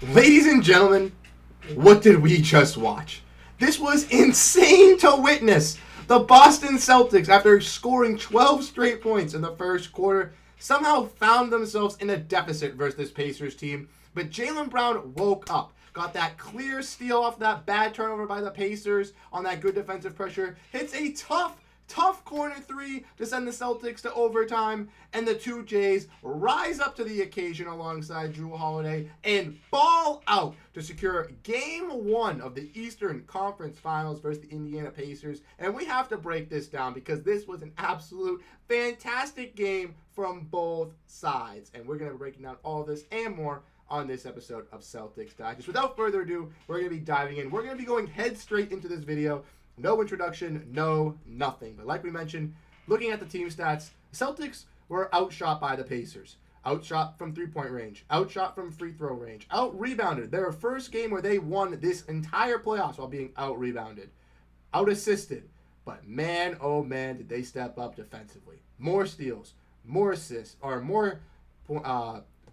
Ladies and gentlemen, what did we just watch? This was insane to witness. The Boston Celtics, after scoring 12 straight points in the first quarter, somehow found themselves in a deficit versus this Pacers team. But Jaylen Brown woke up, got that clear steal off that bad turnover by the Pacers on that good defensive pressure, hits a tough corner three to send the Celtics to overtime, and the two Jays rise up to the occasion alongside Jrue Holiday and ball out to secure Game 1 of the Eastern Conference Finals versus the Indiana Pacers. And we have to break this down because this was an absolute fantastic game from both sides. And we're going to be breaking down all this and more on this episode of Celtics Digest. Without further ado, we're going to be diving in. We're going to be going head straight into this video. No introduction, no nothing. But like we mentioned, looking at the team stats, Celtics were outshot by the Pacers. Outshot from three-point range. Outshot from free throw range. Out-rebounded. Their first game where they won this entire playoffs while being out-rebounded. Out-assisted. But man, oh man, did they step up defensively. More steals, more assists, or more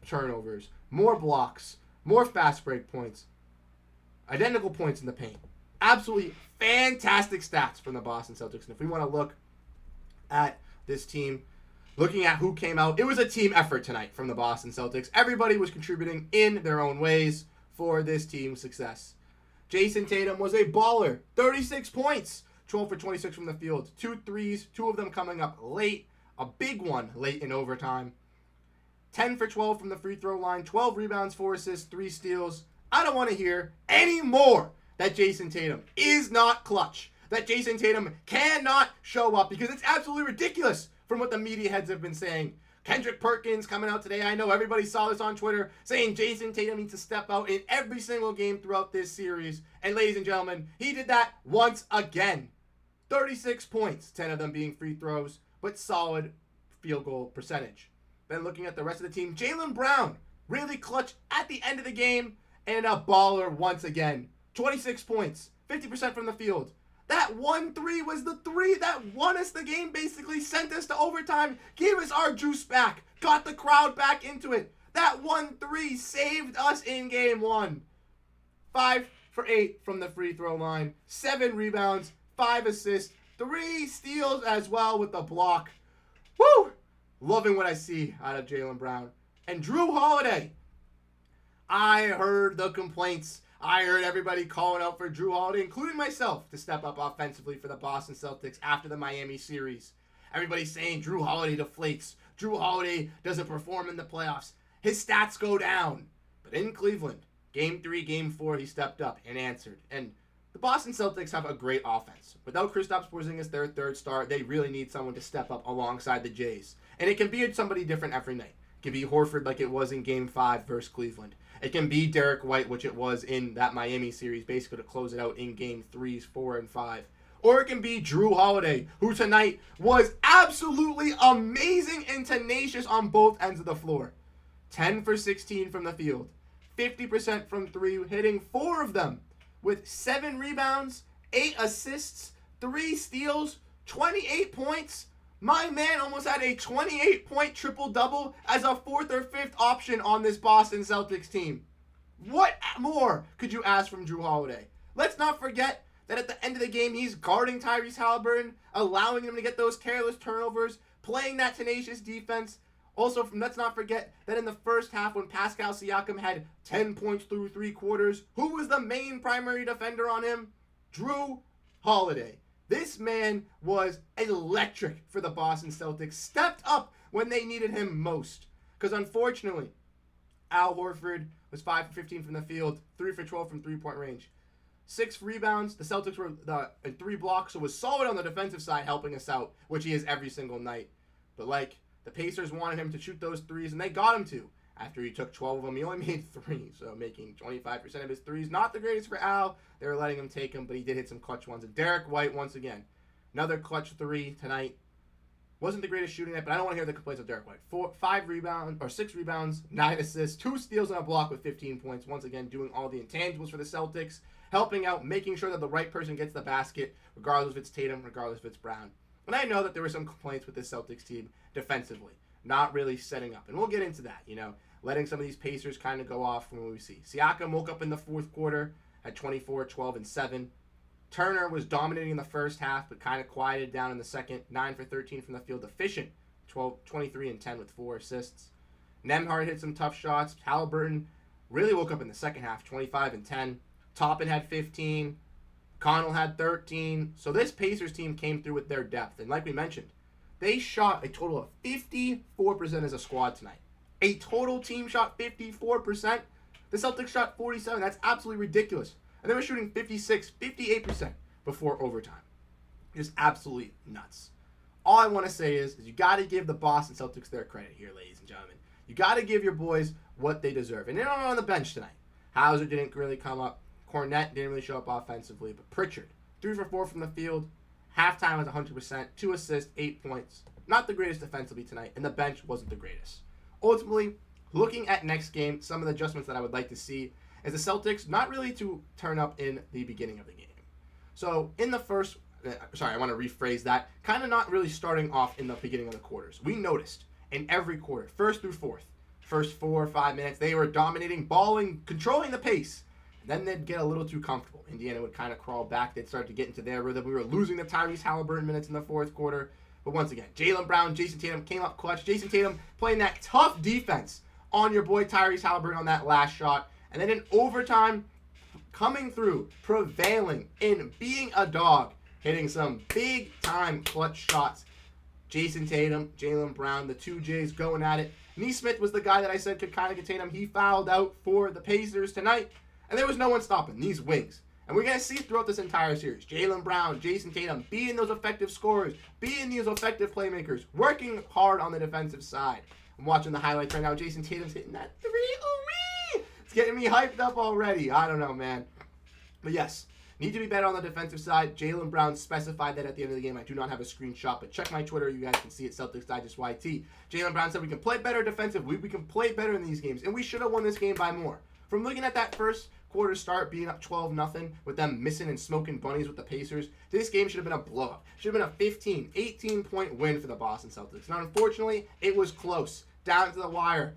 turnovers, more blocks, more fast break points. Identical points in the paint. Absolutely fantastic stats from the Boston Celtics. And if we want to look at this team, looking at who came out, it was a team effort tonight from the Boston Celtics. Everybody was contributing in their own ways for this team's success. Jayson Tatum was a baller. 36 points. 12 for 26 from the field. 2 threes, 2 of them coming up late. A big one late in overtime. 10 for 12 from the free throw line. 12 rebounds, 4 assists, 3 steals. I don't want to hear any more that Jayson Tatum is not clutch, that Jayson Tatum cannot show up, because it's absolutely ridiculous from what the media heads have been saying. Kendrick Perkins coming out today, I know everybody saw this on Twitter, saying Jayson Tatum needs to step out in every single game throughout this series. And ladies and gentlemen, he did that once again. 36 points, 10 of them being free throws, but solid field goal percentage. Then looking at the rest of the team, Jaylen Brown, really clutch at the end of the game, and a baller once again. 26 points, 50% from the field. That 1-3 was the 3 that won us the game, basically sent us to overtime, gave us our juice back, got the crowd back into it. That 1-3 saved us in Game 1. 5 for 8 from the free throw line, 7 rebounds, 5 assists, 3 steals as well with the block. Woo! Loving what I see out of Jaylen Brown. And Jrue Holiday. I heard the complaints. I heard everybody calling out for Jrue Holiday, including myself, to step up offensively for the Boston Celtics after the Miami series. Everybody's saying Jrue Holiday deflates. Jrue Holiday doesn't perform in the playoffs. His stats go down. But in Cleveland, Game 3, Game 4, he stepped up and answered. And the Boston Celtics have a great offense. Without Kristaps Porzingis, their third star, they really need someone to step up alongside the Jays. And it can be somebody different every night. It can be Horford like it was in Game 5 versus Cleveland. It can be Derrick White, which it was in that Miami series, basically to close it out in Game 3s, 4, and 5. Or it can be Jrue Holiday, who tonight was absolutely amazing and tenacious on both ends of the floor. 10 for 16 from the field. 50% from 3, hitting 4 of them. With 7 rebounds, 8 assists, 3 steals, 28 points. My man almost had a 28-point triple-double as a 4th or 5th option on this Boston Celtics team. What more could you ask from Jrue Holiday? Let's not forget that at the end of the game, he's guarding Tyrese Haliburton, allowing him to get those careless turnovers, playing that tenacious defense. Also, let's not forget that in the first half, when Pascal Siakam had 10 points through 3 quarters, who was the main primary defender on him? Jrue Holiday. This man was electric for the Boston Celtics. Stepped up when they needed him most. Because unfortunately, Al Horford was 5 for 15 from the field, 3 for 12 from three-point range. 6 rebounds. The Celtics were in 3 blocks, so was solid on the defensive side, helping us out, which he is every single night. But the Pacers wanted him to shoot those threes, and they got him to. After he took 12 of them, he only made 3, so making 25% of his threes. Not the greatest for Al. They were letting him take them, but he did hit some clutch ones. And Derrick White, once again, another clutch 3 tonight. Wasn't the greatest shooting night, but I don't want to hear the complaints of Derrick White. 6 rebounds, 9 assists, 2 steals and a block with 15 points. Once again, doing all the intangibles for the Celtics, helping out, making sure that the right person gets the basket, regardless if it's Tatum, regardless if it's Brown. And I know that there were some complaints with this Celtics team defensively, not really setting up. And we'll get into that, letting some of these Pacers kind of go off from what we see. Siakam woke up in the fourth quarter at 24, 12, and 7. Turner was dominating in the first half, but kind of quieted down in the second. 9 for 13 from the field, efficient. 23 and 10 with 4 assists. Nembhard hit some tough shots. Halliburton really woke up in the second half, 25 and 10. Toppin had 15. Connell had 13. So this Pacers team came through with their depth. And like we mentioned, they shot a total of 54% as a squad tonight. A total team shot 54%. The Celtics shot 47%. That's absolutely ridiculous. And they were shooting 56%, 58% before overtime. Just absolutely nuts. All I want to say is you got to give the Boston Celtics their credit here, ladies and gentlemen. You got to give your boys what they deserve. And they're not on the bench tonight. Hauser didn't really come up. Kornet didn't really show up offensively. But Pritchard, 3 for 4 from the field. Halftime was 100%. 2 assists, 8 points. Not the greatest defensively tonight. And the bench wasn't the greatest. Ultimately, looking at next game, some of the adjustments that I would like to see is the Celtics not really to turn up in the beginning of the game. So in the first, I want to rephrase that, kind of not really starting off in the beginning of the quarters. We noticed in every quarter, first through fourth, first 4 or 5 minutes, they were dominating, balling, controlling the pace. And then they'd get a little too comfortable. Indiana would kind of crawl back. They'd start to get into their rhythm. We were losing the Tyrese Halliburton minutes in the fourth quarter. But once again, Jaylen Brown, Jayson Tatum came up clutch. Jayson Tatum playing that tough defense on your boy Tyrese Halliburton on that last shot. And then in overtime, coming through, prevailing, in being a dog, hitting some big-time clutch shots. Jayson Tatum, Jaylen Brown, the two J's going at it. Nesmith was the guy that I said could kind of contain him. He fouled out for the Pacers tonight. And there was no one stopping these wings. And we're going to see throughout this entire series, Jaylen Brown, Jayson Tatum, being those effective scorers, being these effective playmakers, working hard on the defensive side. I'm watching the highlights right now. Jayson Tatum's hitting that 3. Ooh-wee! It's getting me hyped up already. I don't know, man. But yes, need to be better on the defensive side. Jaylen Brown specified that at the end of the game. I do not have a screenshot, but check my Twitter. You guys can see it, Celtics Digest YT. Jaylen Brown said we can play better defensively. We can play better in these games, and we should have won this game by more. From looking at that first quarter start, being up 12-0, with them missing and smoking bunnies with the Pacers, this game should have been a blowout. Should have been a 15, 18-point win for the Boston Celtics. Now, unfortunately, it was close, down to the wire.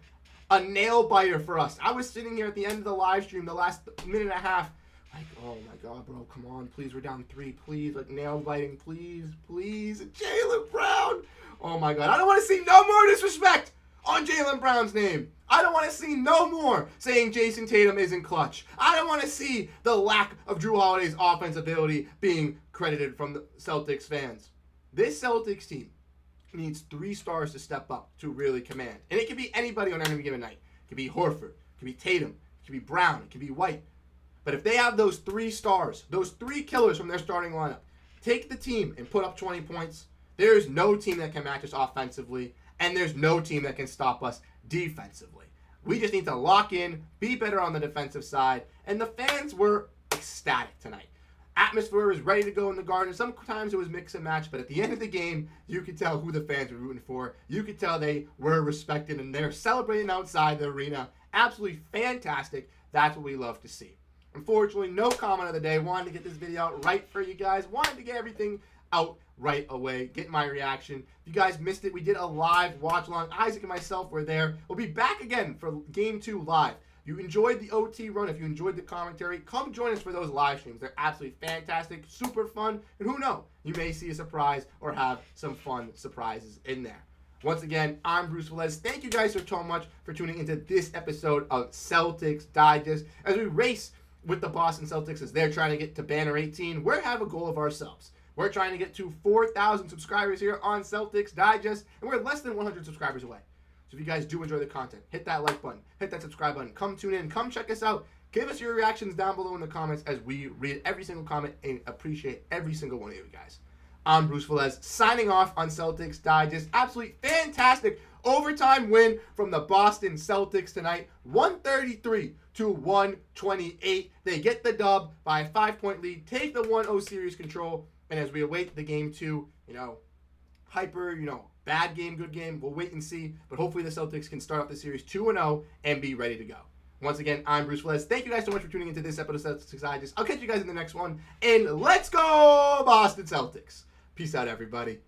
A nail-biter for us. I was sitting here at the end of the live stream, the last minute and a half, like, oh my God, bro, come on, please, we're down 3, please, like, nail-biting, please, please, Jaylen Brown. Oh my God, I don't want to see no more disrespect on Jaylen Brown's name. I don't want to see no more saying Jayson Tatum isn't clutch. I don't want to see the lack of Jrue Holiday's offense ability being credited from the Celtics fans. This Celtics team needs 3 stars to step up to really command. And it can be anybody on any given night. It can be Horford. It can be Tatum. It can be Brown. It can be White. But if they have those 3 stars, those 3 killers from their starting lineup, take the team and put up 20 points, there is no team that can match us offensively, and there's no team that can stop us defensively. We just need to lock in, be better on the defensive side, and the fans were ecstatic tonight. Atmosphere was ready to go in the Garden. Sometimes it was mix and match, but at the end of the game, you could tell who the fans were rooting for. You could tell they were respected, and they're celebrating outside the arena. Absolutely fantastic. That's what we love to see. Unfortunately, no comment of the day. Wanted to get this video out right for you guys. Wanted to get everything out right away. Get my reaction. If you guys missed it, we did a live watch along. Isaac and myself were there. We'll be back again for Game 2 live. You enjoyed the OT run. If you enjoyed the commentary, come join us for those live streams. They're absolutely fantastic, super fun, and who knows, you may see a surprise or have some fun surprises in there. Once again, I'm Bruce Veliz. Thank you guys so much for tuning into this episode of Celtics Digest. As we race with the Boston Celtics as they're trying to get to banner 18, we have a goal of ourselves. We're trying to get to 4,000 subscribers here on Celtics Digest, and we're less than 100 subscribers away. So if you guys do enjoy the content, hit that like button, hit that subscribe button, come tune in, come check us out. Give us your reactions down below in the comments as we read every single comment and appreciate every single one of you guys. I'm Bruce Veliz, signing off on Celtics Digest. Absolutely fantastic overtime win from the Boston Celtics tonight, 133-128. They get the dub by a 5-point lead, take the 1-0 series control, and as we await the Game 2, hyper, bad game, good game, we'll wait and see, but hopefully the Celtics can start off the series 2-0 and be ready to go. Once again, I'm Bruce Veliz. Thank you guys so much for tuning into this episode of Celtics Digest. I'll catch you guys in the next one, and let's go Boston Celtics. Peace out, everybody.